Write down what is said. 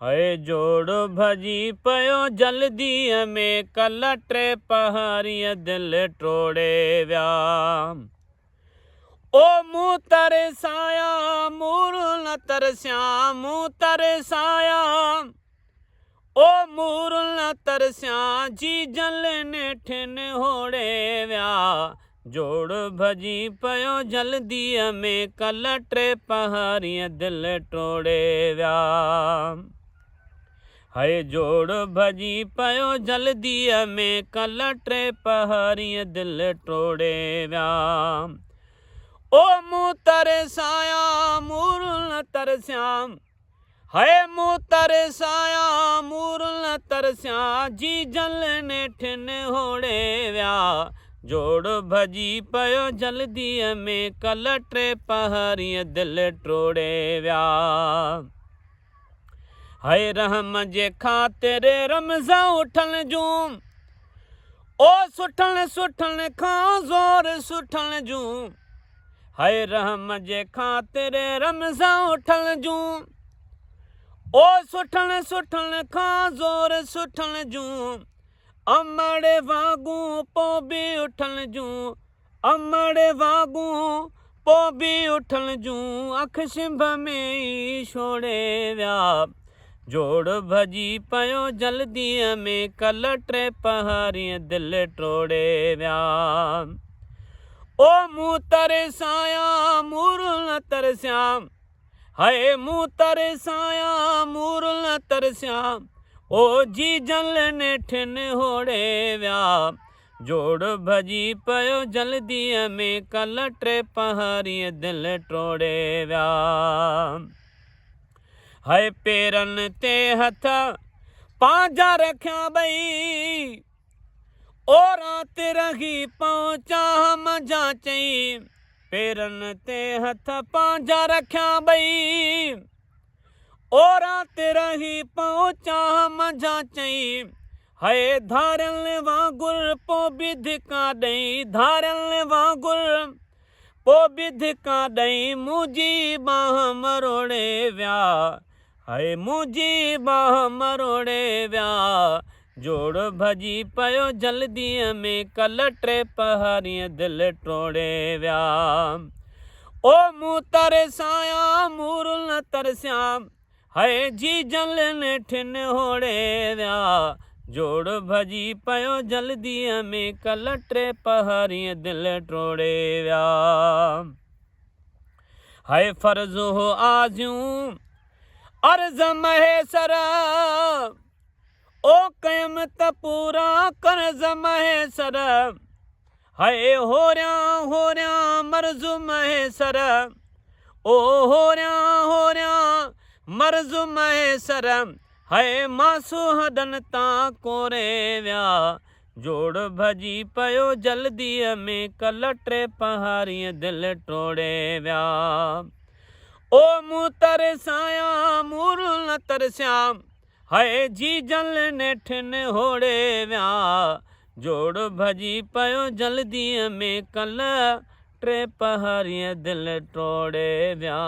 हाय जोड़ भजी पयो जल्दी में कल टे पहाड़िया दिल टोड़े व्या ओ मुँह तरसाया मूर न तरस्या मुँह तरसाया ओ मूर न तरस्या जी जल ने ठिन होड़े व्या जोड़ भजी पयो जल्दी में कल टे पहाड़िया दिल टोड़े व्या हाय जोड़ भजी पयो जल्दी में कल टे पहाड़िया दिल टोड़े व्या ओ मुँह तरसाया मूर न तरस्याम हाय मुँह तरसाया मूर न तरस्या जी जल ने ठिन होड़े व्या जोड़ भजी पयो जल्दी में कल टे पहाड़िया दिल टोड़े व्या हाय रहम जे खातिर रमज़ा उठल जूं ओ सुठल सुठल खां ज़ोर सुठल जूं हाय रहम जे खातिर रमज़ा उठल जूं ओ सुठल सुठल खां ज़ोर सुठल जूं अमड़े वागूं पो भी उठल जूं अमड़े वागूं पो भी उठल जूं अख शिंभ में ई छोड़े व्या जोड़ भजी पयो जल्दी में कल टे पहाड़िया दिल टोड़े व्या ओ मुँह तरसाया मूर न तरस्या हाय मुँह तरसाया मूर न तरस्या ओ जी जल ने ठिन होड़े व्या जोड़ भजी पयो जल्दी में कल टे पहाड़िया दिल टोड़े व्या हाय पेरन ते हथ पांजा रख्या बई ओ रात रही पहुंचा हम जाचई पेरन ते हथ पांजा रख्या बई ओ रात रही पहुंचा हम जाचई हाय धारल वांगुर पो बिधिका दई धारल वांगुर पो बिधिका दई मुझी बाह मरोड़े व्या हाय मुझी बाह मरोड़े व्या जोड़ भजी पयो जल्दी में कल टे पहाड़िया दिल टोड़े व्या ओ मुँह तरसाया मूर न तरस्या हाय जी जल ने ठिन होड़े व्या जोड़ भजी पयो जल्दी में कल टे पहाड़िया दिल टोड़े व्या हाय फर्ज हो आजूं अर्ज महेसर ओ क़यामत पूरा कर्ज महेसर हाय होर्या मर्ज महेसर ओ होर्या मर्ज महेसर हाय मासू हदन ता कोरे व्या जोड़ भजी पयो जल्दी में कल टे पहाड़िया दिल टोड़े व्या ओ मुँह तरसाया मूर न तरस्या हाय जी जल ने ठिन होड़े व्या जोड़ भजी पयो जल्दी में कल टे पहाड़िया दिल टोड़े व्या।